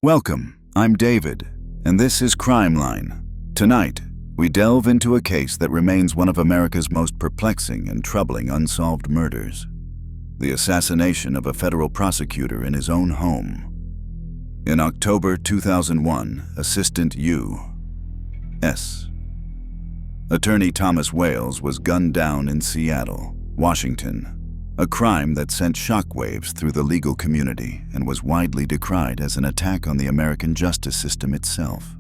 Welcome, I'm David, and this is Crime Line. Tonight, we delve into a case that remains one of America's most perplexing and troubling unsolved murders: the assassination of a federal prosecutor in his own home. In October 2001, Assistant U.S. Attorney Thomas Wales was gunned down in Seattle, Washington, a crime that sent shockwaves through the legal community and was widely decried as an attack on the American justice system itself.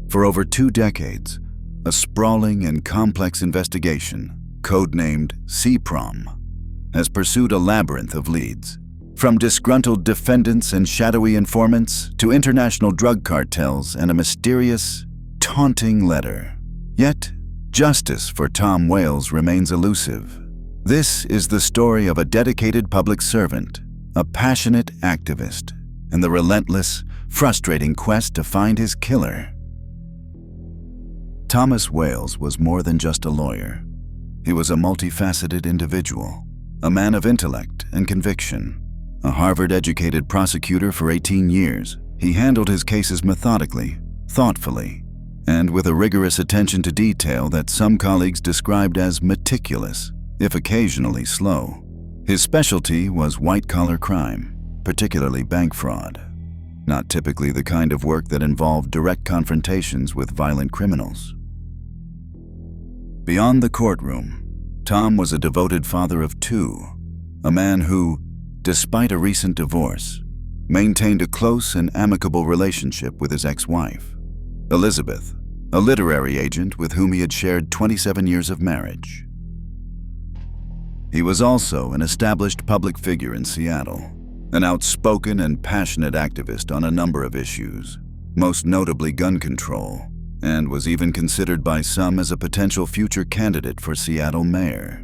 For over 2 decades, a sprawling and complex investigation, codenamed SEPROM, has pursued a labyrinth of leads, from disgruntled defendants and shadowy informants to international drug cartels and a mysterious, taunting letter. Yet, justice for Tom Wales remains elusive. This is the story of a dedicated public servant, a passionate activist, and the relentless, frustrating quest to find his killer. Thomas Wales was more than just a lawyer. He was a multifaceted individual, a man of intellect and conviction. A Harvard-educated prosecutor for 18 years, he handled his cases methodically, thoughtfully, and with a rigorous attention to detail that some colleagues described as meticulous, if occasionally slow. His specialty was white-collar crime, particularly bank fraud, not typically the kind of work that involved direct confrontations with violent criminals. Beyond the courtroom, Tom was a devoted father of 2, a man who, despite a recent divorce, maintained a close and amicable relationship with his ex-wife, Elizabeth, a literary agent with whom he had shared 27 years of marriage. He was also an established public figure in Seattle, an outspoken and passionate activist on a number of issues, most notably gun control, and was even considered by some as a potential future candidate for Seattle mayor,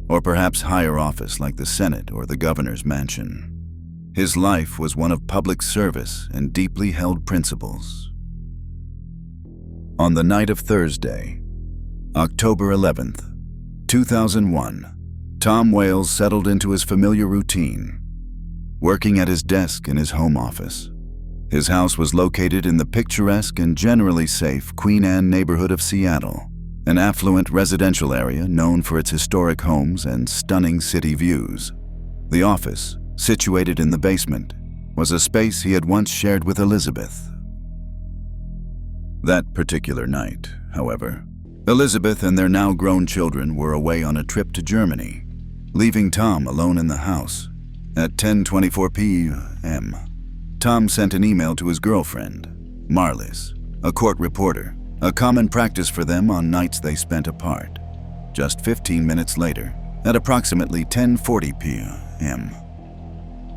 or perhaps higher office like the Senate or the governor's mansion. His life was one of public service and deeply held principles. On the night of Thursday, October 11th, 2001, Tom Wales settled into his familiar routine, working at his desk in his home office. His house was located in the picturesque and generally safe Queen Anne neighborhood of Seattle, an affluent residential area known for its historic homes and stunning city views. The office, situated in the basement, was a space he had once shared with Elizabeth. That particular night, however, Elizabeth and their now grown children were away on a trip to Germany, leaving Tom alone in the house. At 10:24 p.m., Tom sent an email to his girlfriend, Marlis, a court reporter, a common practice for them on nights they spent apart. Just 15 minutes later, at approximately 10:40 p.m.,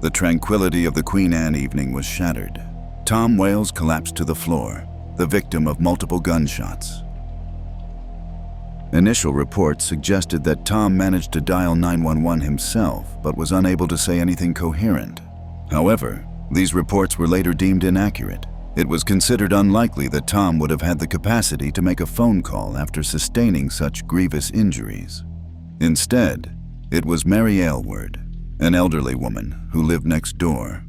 the tranquility of the Queen Anne evening was shattered. Tom Wales collapsed to the floor, the victim of multiple gunshots. Initial reports suggested that Tom managed to dial 911 himself, but was unable to say anything coherent. However, these reports were later deemed inaccurate. It was considered unlikely that Tom would have had the capacity to make a phone call after sustaining such grievous injuries. Instead, it was Mary Aylward, an elderly woman who lived next door,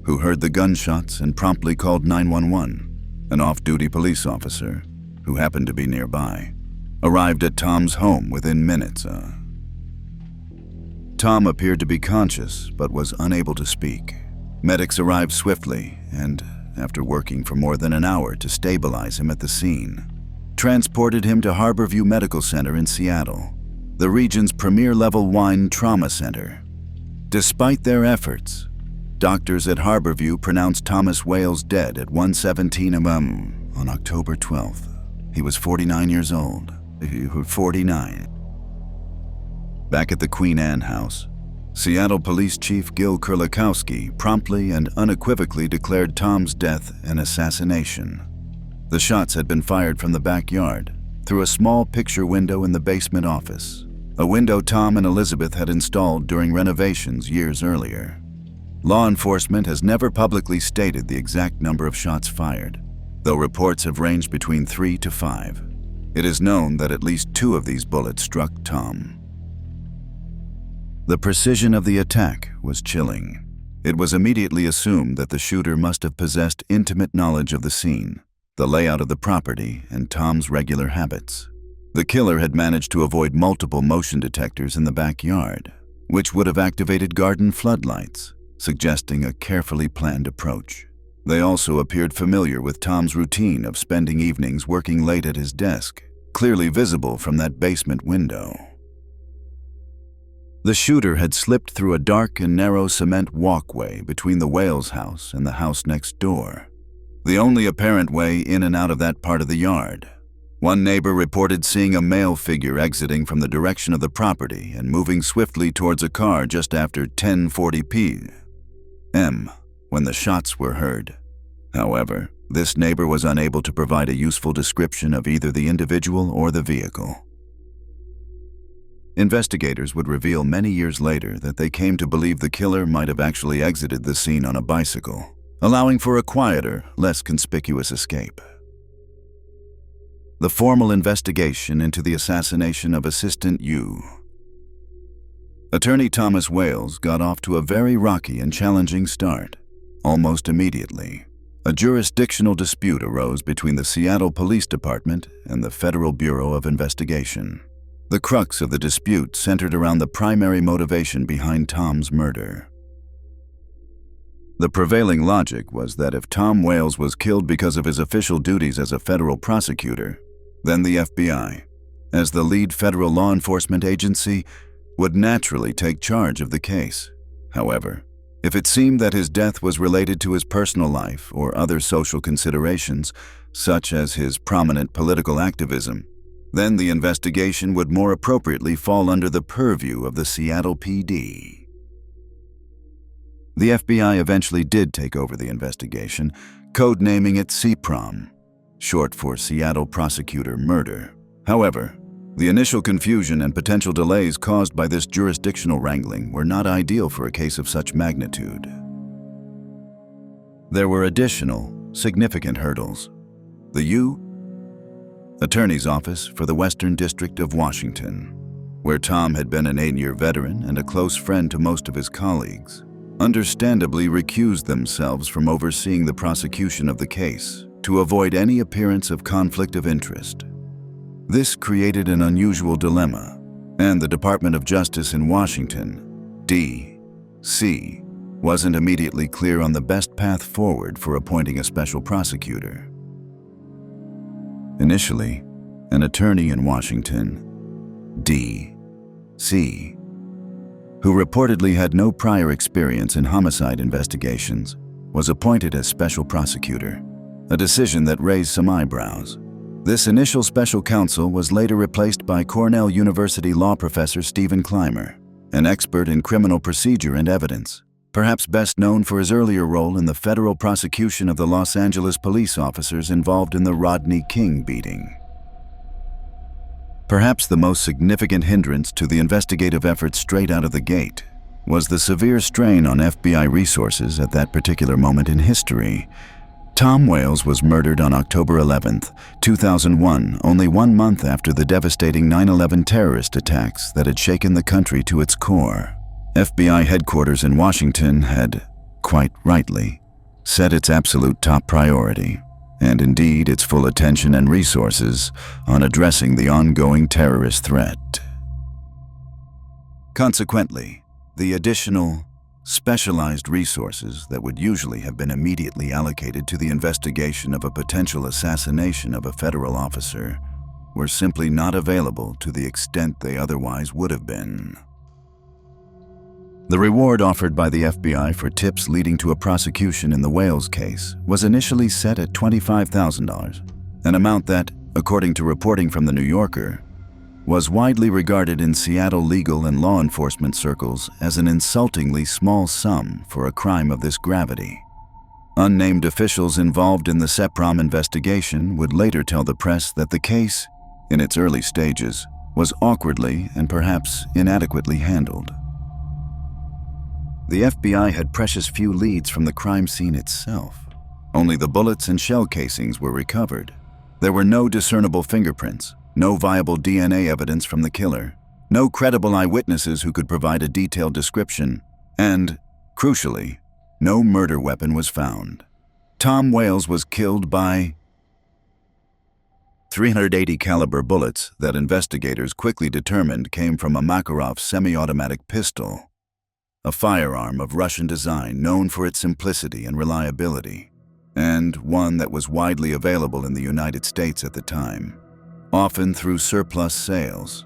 who heard the gunshots and promptly called 911. An off-duty police officer, who happened to be nearby, arrived at Tom's home within minutes. Tom appeared to be conscious but was unable to speak. Medics arrived swiftly and, after working for more than an hour to stabilize him at the scene, transported him to Harborview Medical Center in Seattle, the region's premier level 1 trauma center. Despite their efforts, doctors at Harborview pronounced Thomas Wales dead at 1:17 a.m. on October 12th. He was 49 years old. 49. Back at the Queen Anne house, Seattle Police Chief Gil Kurlikowski promptly and unequivocally declared Tom's death an assassination. The shots had been fired from the backyard, through a small picture window in the basement office, a window Tom and Elizabeth had installed during renovations years earlier. Law enforcement has never publicly stated the exact number of shots fired, though reports have ranged between 3 to 5. It is known that at least 2 of these bullets struck Tom. The precision of the attack was chilling. It was immediately assumed that the shooter must have possessed intimate knowledge of the scene, the layout of the property, and Tom's regular habits. The killer had managed to avoid multiple motion detectors in the backyard, which would have activated garden floodlights, suggesting a carefully planned approach. They also appeared familiar with Tom's routine of spending evenings working late at his desk, clearly visible from that basement window. The shooter had slipped through a dark and narrow cement walkway between the Wales house and the house next door, the only apparent way in and out of that part of the yard. One neighbor reported seeing a male figure exiting from the direction of the property and moving swiftly towards a car just after 10:40 p.m. when the shots were heard. However, this neighbor was unable to provide a useful description of either the individual or the vehicle. Investigators would reveal many years later that they came to believe the killer might have actually exited the scene on a bicycle, allowing for a quieter, less conspicuous escape. The formal investigation into the assassination of Assistant U. Attorney Thomas Wales got off to a very rocky and challenging start. Almost immediately, a jurisdictional dispute arose between the Seattle Police Department and the Federal Bureau of Investigation. The crux of the dispute centered around the primary motivation behind Tom's murder. The prevailing logic was that if Tom Wales was killed because of his official duties as a federal prosecutor, then the FBI, as the lead federal law enforcement agency, would naturally take charge of the case. However, if it seemed that his death was related to his personal life or other social considerations, such as his prominent political activism, then the investigation would more appropriately fall under the purview of the Seattle PD. The FBI eventually did take over the investigation, codenaming it SEPROM, short for Seattle Prosecutor Murder. However, the initial confusion and potential delays caused by this jurisdictional wrangling were not ideal for a case of such magnitude. There were additional, significant hurdles. The U. Attorney's Office for the Western District of Washington, where Tom had been an 8-year veteran and a close friend to most of his colleagues, understandably recused themselves from overseeing the prosecution of the case to avoid any appearance of conflict of interest. This created an unusual dilemma, and the Department of Justice in Washington, D.C., wasn't immediately clear on the best path forward for appointing a special prosecutor. Initially, an attorney in Washington, D.C., who reportedly had no prior experience in homicide investigations, was appointed as special prosecutor, a decision that raised some eyebrows. This initial special counsel was later replaced by Cornell University law professor Stephen Clymer, an expert in criminal procedure and evidence, perhaps best known for his earlier role in the federal prosecution of the Los Angeles police officers involved in the Rodney King beating. Perhaps the most significant hindrance to the investigative effort straight out of the gate was the severe strain on FBI resources at that particular moment in history. Tom Wales was murdered on October 11, 2001, only 1 month after the devastating 9/11 terrorist attacks that had shaken the country to its core. FBI headquarters in Washington had, quite rightly, set its absolute top priority, and indeed its full attention and resources, on addressing the ongoing terrorist threat. Consequently, the additional, specialized resources that would usually have been immediately allocated to the investigation of a potential assassination of a federal officer were simply not available to the extent they otherwise would have been. The reward offered by the FBI for tips leading to a prosecution in the Wales case was initially set at $25,000, an amount that, according to reporting from The New Yorker, was widely regarded in Seattle legal and law enforcement circles as an insultingly small sum for a crime of this gravity. Unnamed officials involved in the SEPROM investigation would later tell the press that the case, in its early stages, was awkwardly and perhaps inadequately handled. The FBI had precious few leads from the crime scene itself. Only the bullets and shell casings were recovered. There were no discernible fingerprints, no viable DNA evidence from the killer, no credible eyewitnesses who could provide a detailed description, and, crucially, no murder weapon was found. Tom Wales was killed by 380 caliber bullets that investigators quickly determined came from a Makarov semi-automatic pistol, a firearm of Russian design known for its simplicity and reliability, and one that was widely available in the United States at the time, often through surplus sales.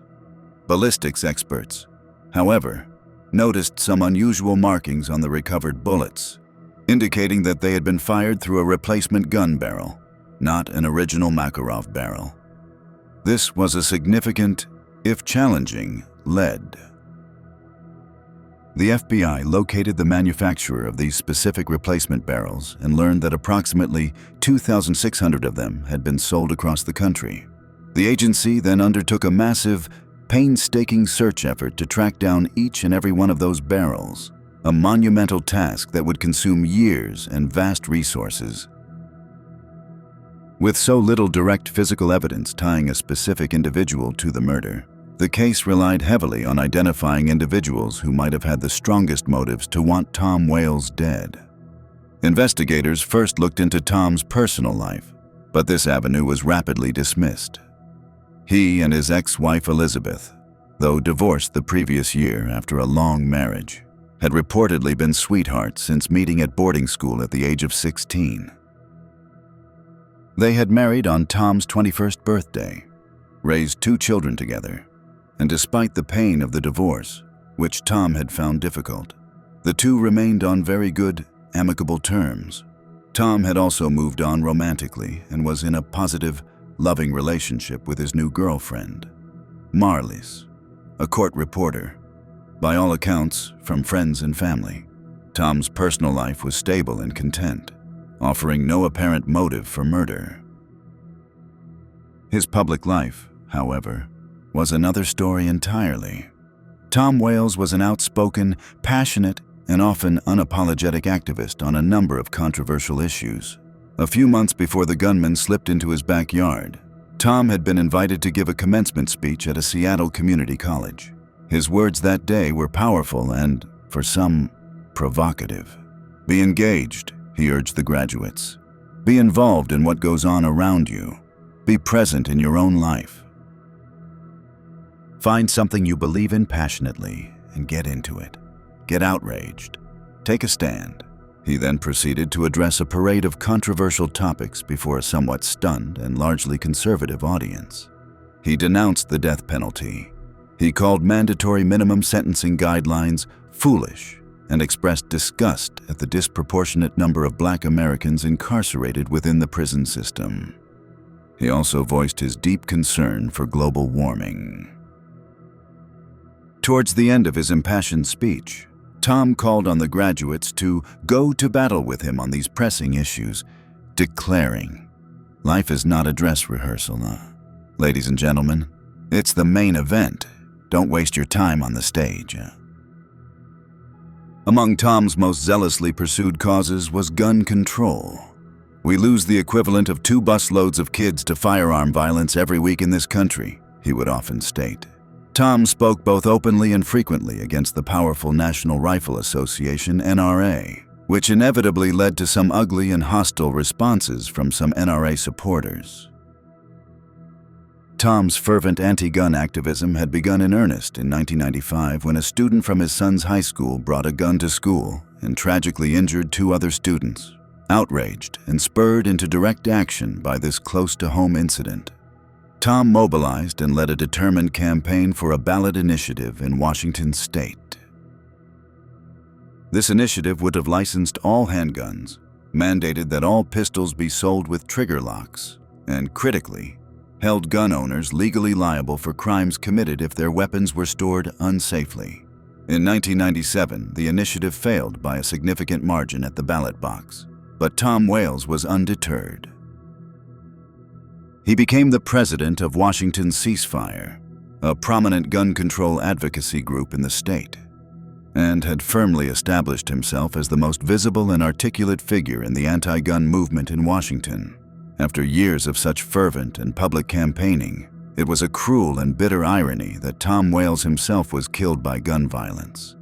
Ballistics experts, however, noticed some unusual markings on the recovered bullets, indicating that they had been fired through a replacement gun barrel, not an original Makarov barrel. This was a significant, if challenging, lead. The FBI located the manufacturer of these specific replacement barrels and learned that approximately 2,600 of them had been sold across the country. The agency then undertook a massive, painstaking search effort to track down each and every one of those barrels, a monumental task that would consume years and vast resources. With so little direct physical evidence tying a specific individual to the murder, the case relied heavily on identifying individuals who might have had the strongest motives to want Tom Wales dead. Investigators first looked into Tom's personal life, but this avenue was rapidly dismissed. He and his ex-wife Elizabeth, though divorced the previous year after a long marriage, had reportedly been sweethearts since meeting at boarding school at the age of 16. They had married on Tom's 21st birthday, raised 2 children together, and despite the pain of the divorce, which Tom had found difficult, the two remained on very good, amicable terms. Tom had also moved on romantically and was in a positive, loving relationship with his new girlfriend, Marlies, a court reporter. By all accounts, from friends and family, Tom's personal life was stable and content, offering no apparent motive for murder. His public life, however, was another story entirely. Tom Wales was an outspoken, passionate, and often unapologetic activist on a number of controversial issues. A few months before the gunman slipped into his backyard, Tom had been invited to give a commencement speech at a Seattle community college. His words that day were powerful and, for some, provocative. "Be engaged," he urged the graduates. "Be involved in what goes on around you. Be present in your own life. Find something you believe in passionately and get into it. Get outraged. Take a stand." He then proceeded to address a parade of controversial topics before a somewhat stunned and largely conservative audience. He denounced the death penalty. He called mandatory minimum sentencing guidelines foolish and expressed disgust at the disproportionate number of Black Americans incarcerated within the prison system. He also voiced his deep concern for global warming. Towards the end of his impassioned speech, Tom called on the graduates to go to battle with him on these pressing issues, declaring, "Life is not a dress rehearsal, ladies and gentlemen. It's the main event. Don't waste your time on the stage." Among Tom's most zealously pursued causes was gun control. "We lose the equivalent of 2 busloads of kids to firearm violence every week in this country," he would often state. Tom spoke both openly and frequently against the powerful National Rifle Association, NRA, which inevitably led to some ugly and hostile responses from some NRA supporters. Tom's fervent anti-gun activism had begun in earnest in 1995 when a student from his son's high school brought a gun to school and tragically injured 2 other students. Outraged and spurred into direct action by this close-to-home incident, Tom mobilized and led a determined campaign for a ballot initiative in Washington state. This initiative would have licensed all handguns, mandated that all pistols be sold with trigger locks, and critically, held gun owners legally liable for crimes committed if their weapons were stored unsafely. In 1997, the initiative failed by a significant margin at the ballot box, but Tom Wales was undeterred. He became the president of Washington Ceasefire, a prominent gun control advocacy group in the state, and had firmly established himself as the most visible and articulate figure in the anti-gun movement in Washington. After years of such fervent and public campaigning, it was a cruel and bitter irony that Tom Wales himself was killed by gun violence.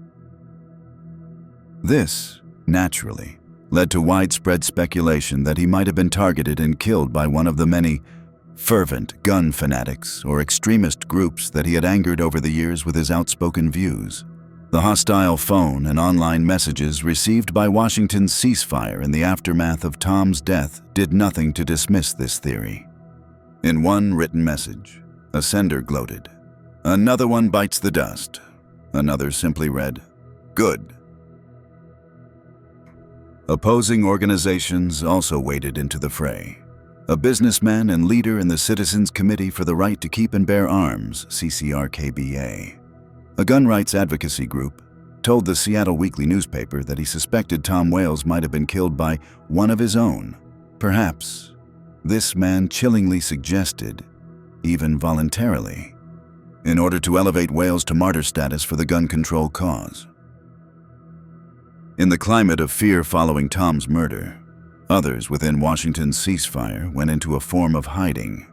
This, naturally, led to widespread speculation that he might have been targeted and killed by one of the many fervent gun fanatics or extremist groups that he had angered over the years with his outspoken views. The hostile phone and online messages received by Washington's ceasefire in the aftermath of Tom's death did nothing to dismiss this theory. In one written message, a sender gloated, "Another one bites the dust." Another simply read, "Good." Opposing organizations also waded into the fray. A businessman and leader in the Citizens Committee for the Right to Keep and Bear Arms, CCRKBA, a gun rights advocacy group, told the Seattle Weekly newspaper that he suspected Tom Wales might have been killed by one of his own. Perhaps, this man chillingly suggested, even voluntarily, in order to elevate Wales to martyr status for the gun control cause. In the climate of fear following Tom's murder, others within Washington's ceasefire went into a form of hiding,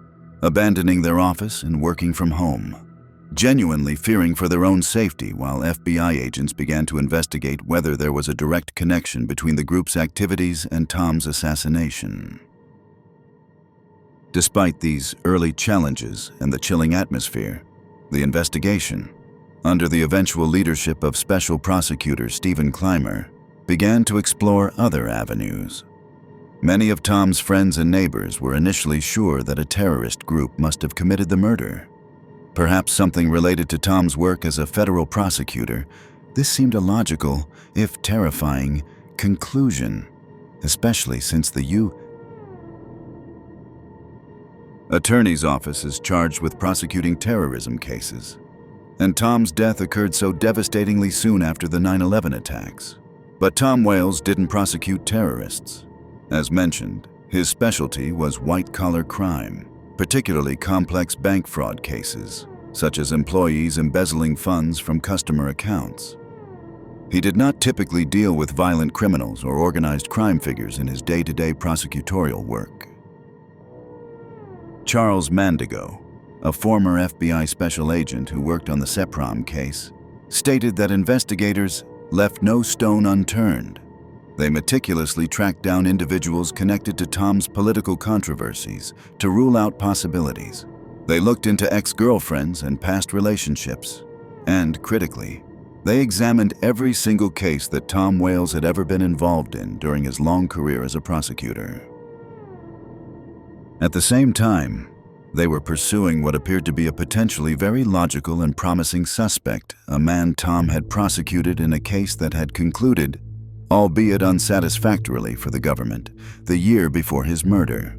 abandoning their office and working from home, genuinely fearing for their own safety while FBI agents began to investigate whether there was a direct connection between the group's activities and Tom's assassination. Despite these early challenges and the chilling atmosphere, the investigation, under the eventual leadership of Special Prosecutor Stephen Clymer, began to explore other avenues. Many of Tom's friends and neighbors were initially sure that a terrorist group must have committed the murder. Perhaps something related to Tom's work as a federal prosecutor. This seemed a logical, if terrifying, conclusion, especially since the U.S. Attorney's Office is charged with prosecuting terrorism cases, and Tom's death occurred so devastatingly soon after the 9/11 attacks. But Tom Wales didn't prosecute terrorists. As mentioned, his specialty was white-collar crime, particularly complex bank fraud cases, such as employees embezzling funds from customer accounts. He did not typically deal with violent criminals or organized crime figures in his day-to-day prosecutorial work. Charles Mandigo, a former FBI special agent who worked on the SEPROM case, stated that investigators left no stone unturned. They meticulously tracked down individuals connected to Tom's political controversies to rule out possibilities. They looked into ex-girlfriends and past relationships, and, critically, they examined every single case that Tom Wales had ever been involved in during his long career as a prosecutor. At the same time, they were pursuing what appeared to be a potentially very logical and promising suspect, a man Tom had prosecuted in a case that had concluded, albeit unsatisfactorily for the government, the year before his murder.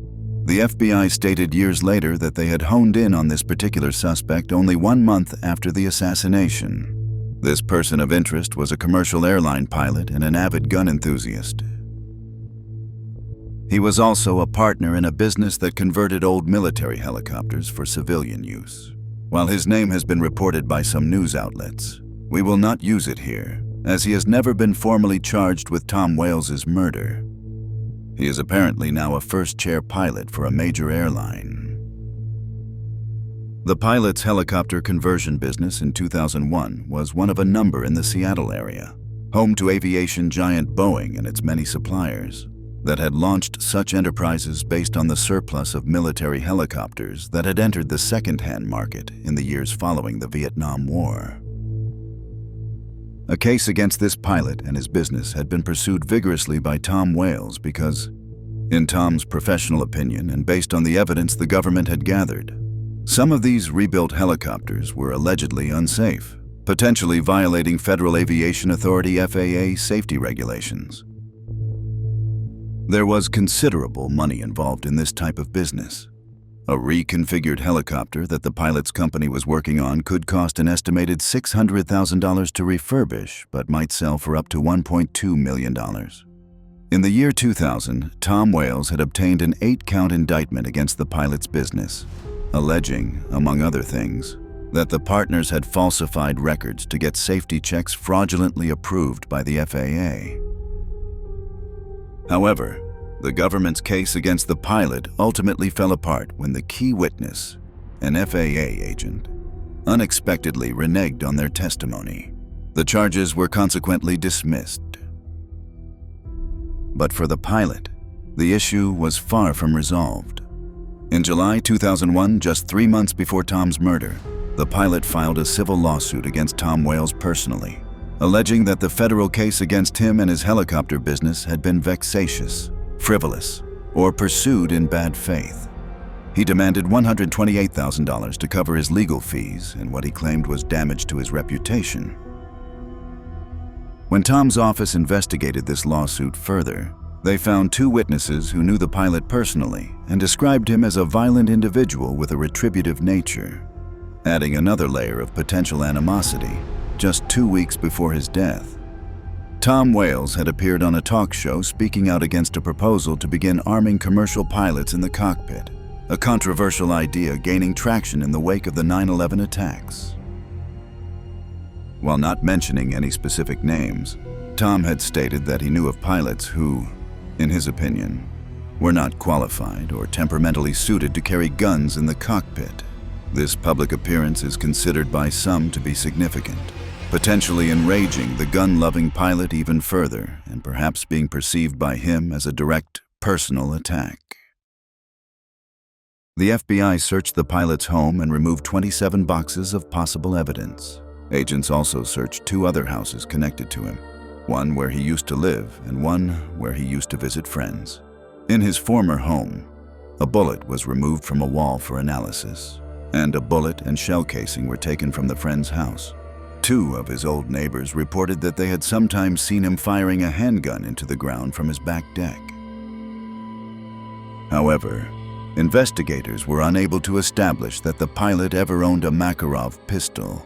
The FBI stated years later that they had honed in on this particular suspect only 1 month after the assassination. This person of interest was a commercial airline pilot and an avid gun enthusiast. He was also a partner in a business that converted old military helicopters for civilian use. While his name has been reported by some news outlets, we will not use it here, as he has never been formally charged with Tom Wales's murder. He is apparently now a first-chair pilot for a major airline. The pilot's helicopter conversion business in 2001 was one of a number in the Seattle area, home to aviation giant Boeing and its many suppliers, that had launched such enterprises based on the surplus of military helicopters that had entered the second-hand market in the years following the Vietnam War. A case against this pilot and his business had been pursued vigorously by Tom Wales because, in Tom's professional opinion and based on the evidence the government had gathered, some of these rebuilt helicopters were allegedly unsafe, potentially violating Federal Aviation Authority (FAA) safety regulations. There was considerable money involved in this type of business. A reconfigured helicopter that the pilot's company was working on could cost an estimated $600,000 to refurbish, but might sell for up to $1.2 million. In the year 2000, Tom Wales had obtained an 8-count indictment against the pilot's business, alleging, among other things, that the partners had falsified records to get safety checks fraudulently approved by the FAA. However, the government's case against the pilot ultimately fell apart when the key witness, an FAA agent, unexpectedly reneged on their testimony. The charges were consequently dismissed. But for the pilot, the issue was far from resolved. In July 2001, just 3 months before Tom's murder, the pilot filed a civil lawsuit against Tom Wales personally, alleging that the federal case against him and his helicopter business had been vexatious, frivolous, or pursued in bad faith. He demanded $128,000 to cover his legal fees and what he claimed was damage to his reputation. When Tom's office investigated this lawsuit further, they found 2 witnesses who knew the pilot personally and described him as a violent individual with a retributive nature, adding another layer of potential animosity just 2 weeks before his death. Tom Wales had appeared on a talk show speaking out against a proposal to begin arming commercial pilots in the cockpit, a controversial idea gaining traction in the wake of the 9/11 attacks. While not mentioning any specific names, Tom had stated that he knew of pilots who, in his opinion, were not qualified or temperamentally suited to carry guns in the cockpit. This public appearance is considered by some to be significant, potentially enraging the gun-loving pilot even further and perhaps being perceived by him as a direct, personal attack. The FBI searched the pilot's home and removed 27 boxes of possible evidence. Agents also searched 2 other houses connected to him, one where he used to live and one where he used to visit friends. In his former home, a bullet was removed from a wall for analysis, and a bullet and shell casing were taken from the friend's house. 2 of his old neighbors reported that they had sometimes seen him firing a handgun into the ground from his back deck. However, investigators were unable to establish that the pilot ever owned a Makarov pistol,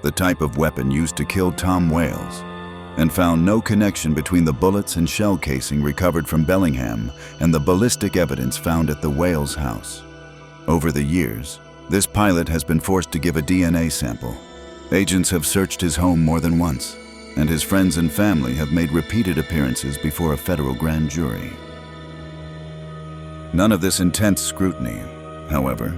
the type of weapon used to kill Tom Wales, and found no connection between the bullets and shell casing recovered from Bellingham and the ballistic evidence found at the Wales house. Over the years, this pilot has been forced to give a DNA sample. Agents have searched his home more than once, and his friends and family have made repeated appearances before a federal grand jury. None of this intense scrutiny, however,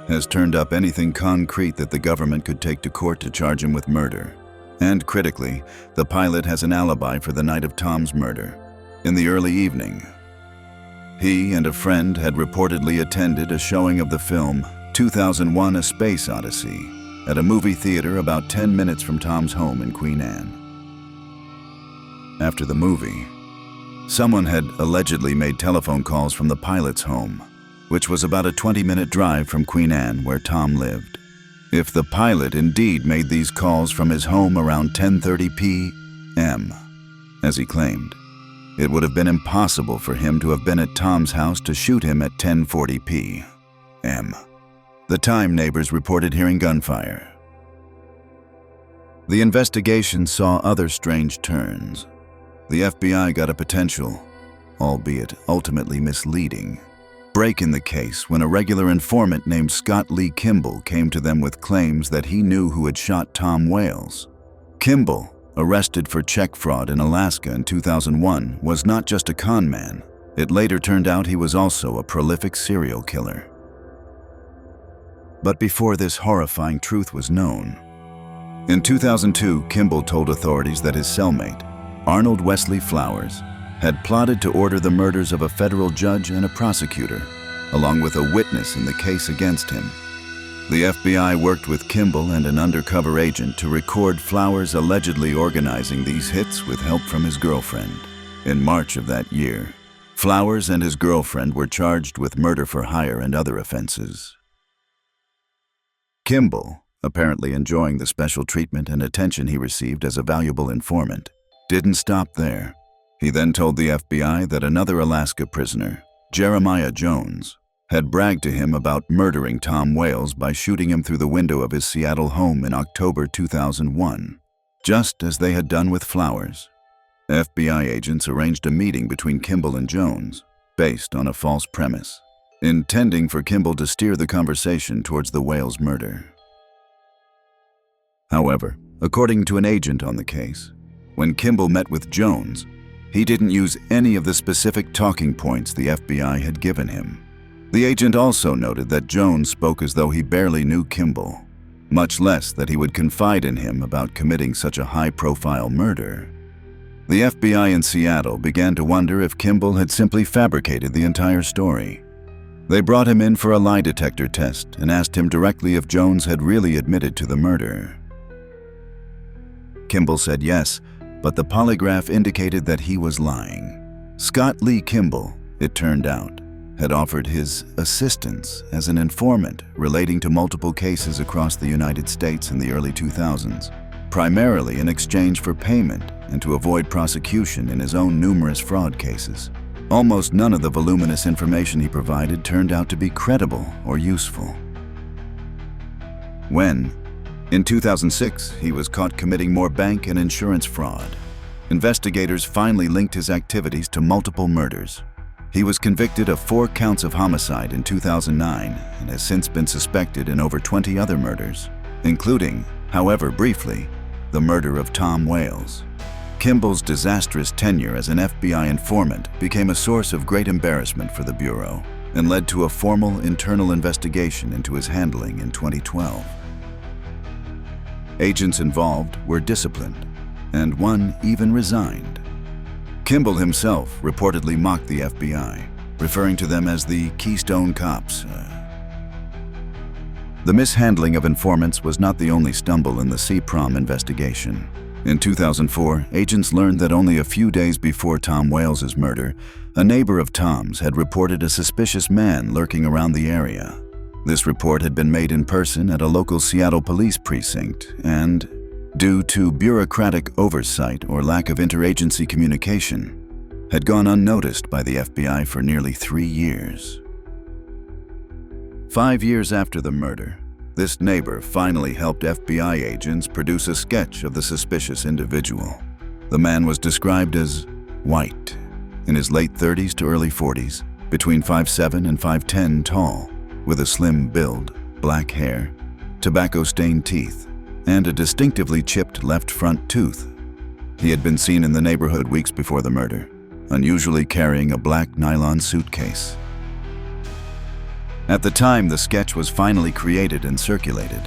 has turned up anything concrete that the government could take to court to charge him with murder. And critically, the pilot has an alibi for the night of Tom's murder. In the early evening, he and a friend had reportedly attended a showing of the film 2001: A Space Odyssey at a movie theater about 10 minutes from Tom's home in Queen Anne. After the movie, someone had allegedly made telephone calls from the pilot's home, which was about a 20-minute drive from Queen Anne where Tom lived. If the pilot indeed made these calls from his home around 10:30 p.m., as he claimed, it would have been impossible for him to have been at Tom's house to shoot him at 10:40 p.m., the time neighbors reported hearing gunfire. The investigation saw other strange turns. The FBI got a potential, albeit ultimately misleading, break in the case when a regular informant named Scott Lee Kimball came to them with claims that he knew who had shot Tom Wales. Kimball, arrested for check fraud in Alaska in 2001, was not just a con man. It later turned out he was also a prolific serial killer. But before this horrifying truth was known, in 2002, Kimball told authorities that his cellmate, Arnold Wesley Flowers, had plotted to order the murders of a federal judge and a prosecutor, along with a witness in the case against him. The FBI worked with Kimball and an undercover agent to record Flowers allegedly organizing these hits with help from his girlfriend. In March of that year, Flowers and his girlfriend were charged with murder for hire and other offenses. Kimball, apparently enjoying the special treatment and attention he received as a valuable informant, didn't stop there. He then told the FBI that another Alaska prisoner, Jeremiah Jones, had bragged to him about murdering Tom Wales by shooting him through the window of his Seattle home in October 2001, just as they had done with Flowers. FBI agents arranged a meeting between Kimball and Jones, based on a false premise, intending for Kimball to steer the conversation towards the Wales murder. However, according to an agent on the case, when Kimball met with Jones, he didn't use any of the specific talking points the FBI had given him. The agent also noted that Jones spoke as though he barely knew Kimball, much less that he would confide in him about committing such a high-profile murder. The FBI in Seattle began to wonder if Kimball had simply fabricated the entire story. They brought him in for a lie detector test and asked him directly if Jones had really admitted to the murder. Kimball said yes, but the polygraph indicated that he was lying. Scott Lee Kimball, it turned out, had offered his assistance as an informant relating to multiple cases across the United States in the early 2000s, primarily in exchange for payment and to avoid prosecution in his own numerous fraud cases. Almost none of the voluminous information he provided turned out to be credible or useful. When, in 2006, he was caught committing more bank and insurance fraud, investigators finally linked his activities to multiple murders. He was convicted of 4 counts of homicide in 2009 and has since been suspected in over 20 other murders, including, however briefly, the murder of Tom Wales. Kimball's disastrous tenure as an FBI informant became a source of great embarrassment for the Bureau and led to a formal internal investigation into his handling in 2012. Agents involved were disciplined, and one even resigned. Kimball himself reportedly mocked the FBI, referring to them as the Keystone Cops. The mishandling of informants was not the only stumble in the SEPROM investigation. In 2004, agents learned that only a few days before Tom Wales's murder, a neighbor of Tom's had reported a suspicious man lurking around the area. This report had been made in person at a local Seattle police precinct and, due to bureaucratic oversight or lack of interagency communication, had gone unnoticed by the FBI for nearly 3 years. 5 years after the murder, this neighbor finally helped FBI agents produce a sketch of the suspicious individual. The man was described as white, in his late 30s to early 40s, between 5'7" and 5'10" tall, with a slim build, black hair, tobacco-stained teeth, and a distinctively chipped left front tooth. He had been seen in the neighborhood weeks before the murder, unusually carrying a black nylon suitcase. At the time the sketch was finally created and circulated,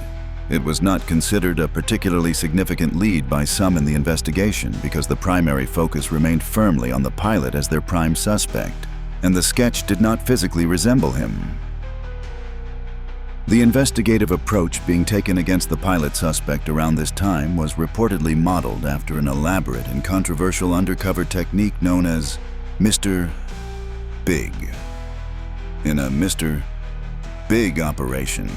it was not considered a particularly significant lead by some in the investigation because the primary focus remained firmly on the pilot as their prime suspect, and the sketch did not physically resemble him. The investigative approach being taken against the pilot suspect around this time was reportedly modeled after an elaborate and controversial undercover technique known as Mr. Big. In a Mr. Big operation,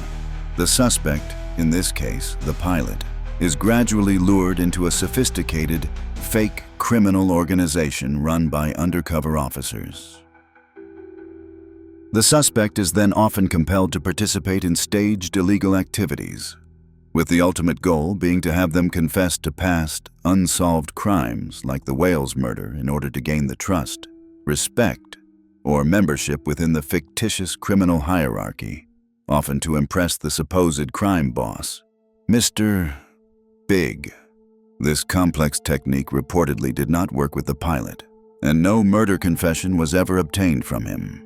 the suspect, in this case the pilot, is gradually lured into a sophisticated, fake criminal organization run by undercover officers. The suspect is then often compelled to participate in staged illegal activities, with the ultimate goal being to have them confess to past, unsolved crimes like the Wales murder in order to gain the trust, respect, or membership within the fictitious criminal hierarchy, often to impress the supposed crime boss, Mr. Big. This complex technique reportedly did not work with the pilot, and no murder confession was ever obtained from him.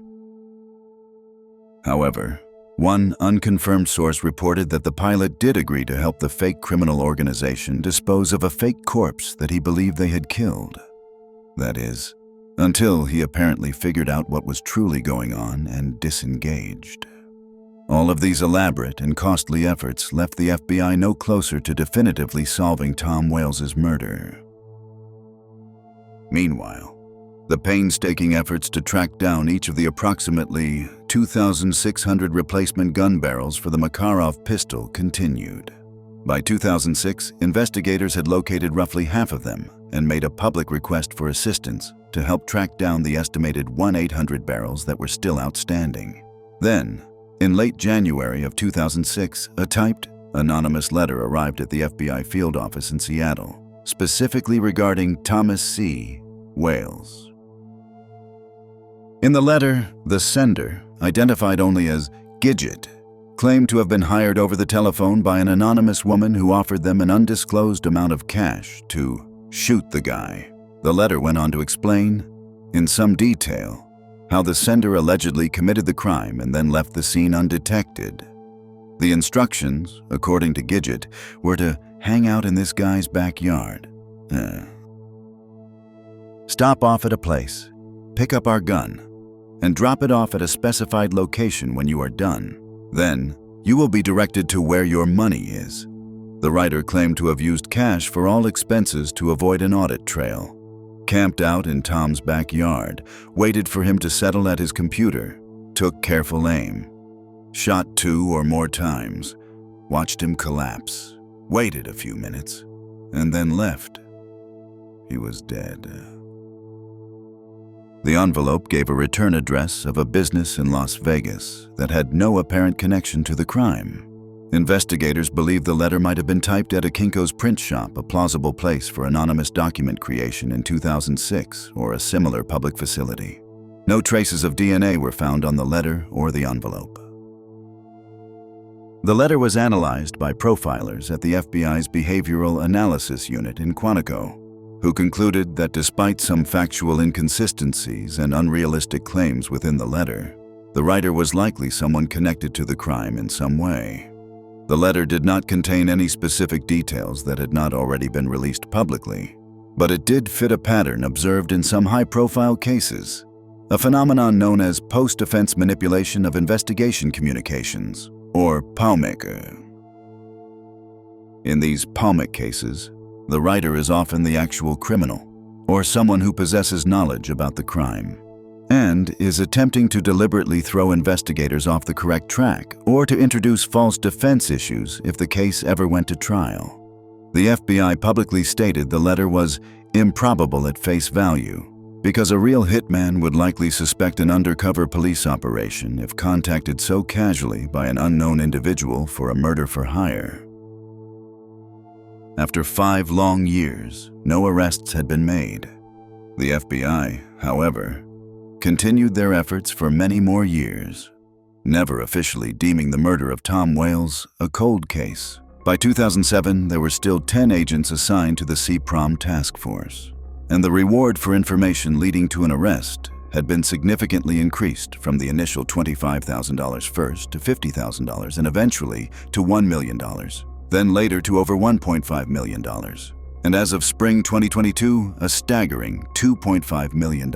However, one unconfirmed source reported that the pilot did agree to help the fake criminal organization dispose of a fake corpse that he believed they had killed. That is, until he apparently figured out what was truly going on and disengaged. All of these elaborate and costly efforts left the FBI no closer to definitively solving Tom Wales's murder. Meanwhile, the painstaking efforts to track down each of the approximately 2,600 replacement gun barrels for the Makarov pistol continued. By 2006, investigators had located roughly half of them and made a public request for assistance to help track down the estimated 1,800 barrels that were still outstanding. Then, in late January of 2006, a typed, anonymous letter arrived at the FBI field office in Seattle, specifically regarding Thomas C. Wales. In the letter, the sender, identified only as Gidget, claimed to have been hired over the telephone by an anonymous woman who offered them an undisclosed amount of cash to shoot the guy. The letter went on to explain, in some detail, how the sender allegedly committed the crime and then left the scene undetected. The instructions, according to Gidget, were to hang out in this guy's backyard. Stop off at a place, pick up our gun, and drop it off at a specified location when you are done. Then, you will be directed to where your money is. The writer claimed to have used cash for all expenses to avoid an audit trail. Camped out in Tom's backyard, waited for him to settle at his computer, took careful aim, shot 2 or more times, watched him collapse, waited a few minutes, and then left. He was dead. The envelope gave a return address of a business in Las Vegas that had no apparent connection to the crime. Investigators believe the letter might have been typed at a Kinko's print shop, a plausible place for anonymous document creation in 2006, or a similar public facility. No traces of DNA were found on the letter or the envelope. The letter was analyzed by profilers at the FBI's Behavioral Analysis Unit in Quantico, who concluded that despite some factual inconsistencies and unrealistic claims within the letter, the writer was likely someone connected to the crime in some way. The letter did not contain any specific details that had not already been released publicly, but it did fit a pattern observed in some high-profile cases, a phenomenon known as post-offense manipulation of investigation communications, or POMIC. In these POMIC cases, the writer is often the actual criminal, or someone who possesses knowledge about the crime, and is attempting to deliberately throw investigators off the correct track or to introduce false defense issues if the case ever went to trial. The FBI publicly stated the letter was improbable at face value because a real hitman would likely suspect an undercover police operation if contacted so casually by an unknown individual for a murder for hire. After 5 long years, no arrests had been made. The FBI, however, continued their efforts for many more years, never officially deeming the murder of Tom Wales a cold case. By 2007, there were still 10 agents assigned to the SEPROM task force, and the reward for information leading to an arrest had been significantly increased from the initial $25,000 first to $50,000 and eventually to $1 million. Then later to over $1.5 million, and as of spring 2022, a staggering $2.5 million.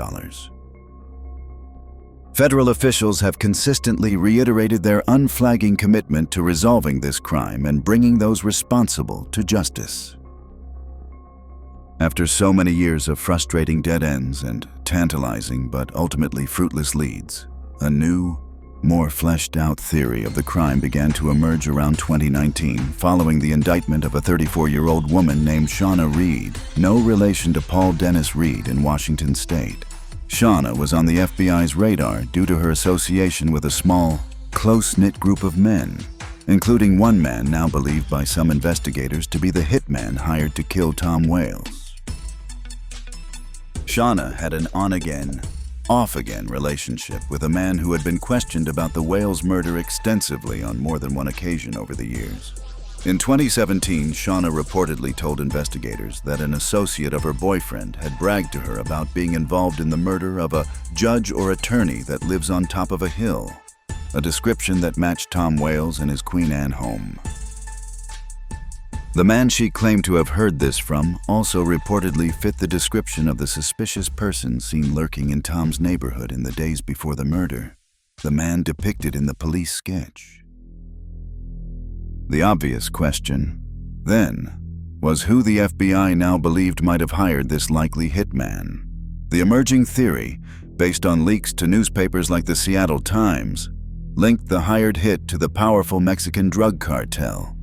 Federal officials have consistently reiterated their unflagging commitment to resolving this crime and bringing those responsible to justice. After so many years of frustrating dead ends and tantalizing but ultimately fruitless leads, a new, more fleshed-out theory of the crime began to emerge around 2019 following the indictment of a 34-year-old woman named Shauna Reed, no relation to Paul Dennis Reed in Washington state. Shauna was on the FBI's radar due to her association with a small, close-knit group of men, including one man now believed by some investigators to be the hitman hired to kill Tom Wales. Shauna had an on-again, off-again relationship with a man who had been questioned about the Wales murder extensively on more than one occasion over the years. In 2017, Shauna reportedly told investigators that an associate of her boyfriend had bragged to her about being involved in the murder of a judge or attorney that lives on top of a hill, a description that matched Tom Wales and his Queen Anne home. The man she claimed to have heard this from also reportedly fit the description of the suspicious person seen lurking in Tom's neighborhood in the days before the murder, the man depicted in the police sketch. The obvious question, then, was who the FBI now believed might have hired this likely hitman. The emerging theory, based on leaks to newspapers like the Seattle Times, linked the hired hit to the powerful Mexican drug cartel,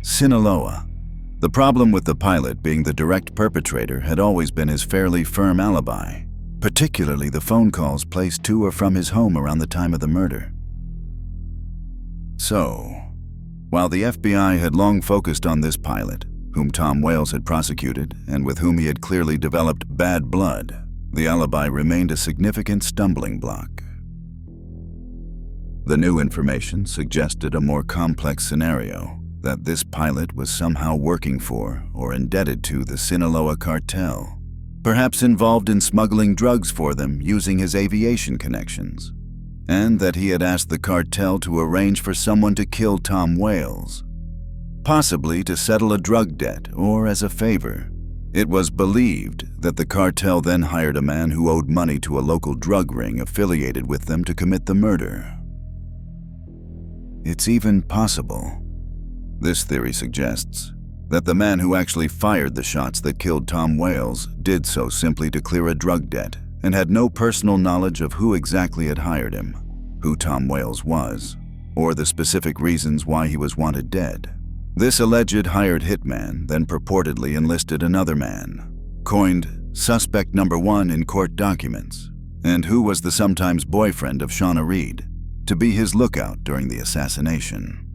Sinaloa. The problem with the pilot being the direct perpetrator had always been his fairly firm alibi, particularly the phone calls placed to or from his home around the time of the murder. So, while the FBI had long focused on this pilot, whom Tom Wales had prosecuted and with whom he had clearly developed bad blood, the alibi remained a significant stumbling block. The new information suggested a more complex scenario, that this pilot was somehow working for or indebted to the Sinaloa cartel, perhaps involved in smuggling drugs for them using his aviation connections, and that he had asked the cartel to arrange for someone to kill Tom Wales, possibly to settle a drug debt or as a favor, It was believed that the cartel then hired a man who owed money to a local drug ring affiliated with them to commit the murder. It's even possible, this theory suggests, that the man who actually fired the shots that killed Tom Wales did so simply to clear a drug debt and had no personal knowledge of who exactly had hired him, who Tom Wales was, or the specific reasons why he was wanted dead. This alleged hired hitman then purportedly enlisted another man, coined Suspect Number 1 in court documents, and who was the sometimes boyfriend of Shauna Reed, to be his lookout during the assassination.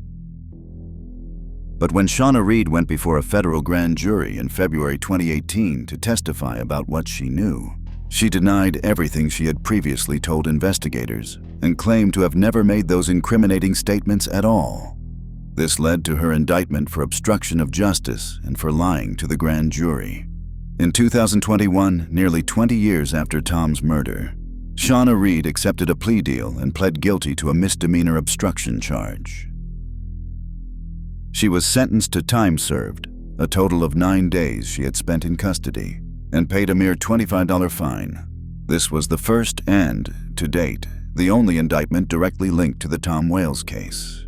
But when Shauna Reed went before a federal grand jury in February 2018 to testify about what she knew, she denied everything she had previously told investigators and claimed to have never made those incriminating statements at all. This led to her indictment for obstruction of justice and for lying to the grand jury. In 2021, nearly 20 years after Tom's murder, Shauna Reed accepted a plea deal and pled guilty to a misdemeanor obstruction charge. She was sentenced to time served, a total of 9 days she had spent in custody, and paid a mere $25 fine. This was the first and, to date, the only indictment directly linked to the Tom Wales case.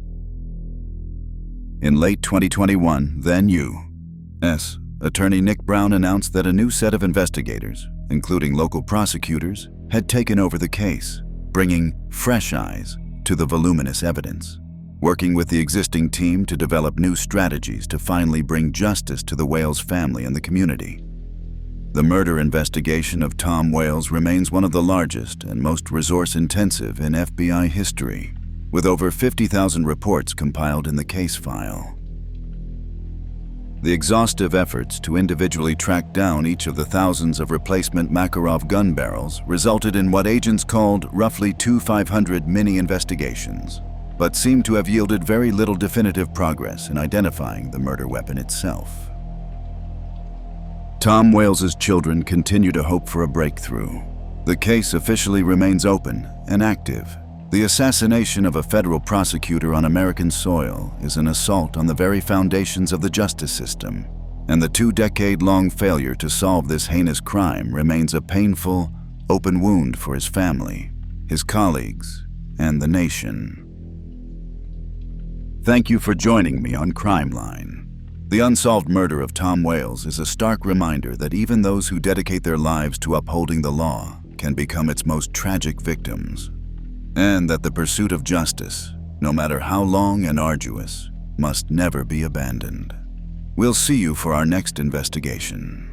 In late 2021, then U.S. Attorney Nick Brown announced that a new set of investigators, including local prosecutors, had taken over the case, bringing fresh eyes to the voluminous evidence, working with the existing team to develop new strategies to finally bring justice to the Wales family and the community. The murder investigation of Tom Wales remains one of the largest and most resource-intensive in FBI history, with over 50,000 reports compiled in the case file. The exhaustive efforts to individually track down each of the thousands of replacement Makarov gun barrels resulted in what agents called roughly 2,500 mini-investigations, but seem to have yielded very little definitive progress in identifying the murder weapon itself. Tom Wales's children continue to hope for a breakthrough. The case officially remains open and active. The assassination of a federal prosecutor on American soil is an assault on the very foundations of the justice system, and the 2-decade-long failure to solve this heinous crime remains a painful, open wound for his family, his colleagues, and the nation. Thank you for joining me on Crime Line. The unsolved murder of Tom Wales is a stark reminder that even those who dedicate their lives to upholding the law can become its most tragic victims, and that the pursuit of justice, no matter how long and arduous, must never be abandoned. We'll see you for our next investigation.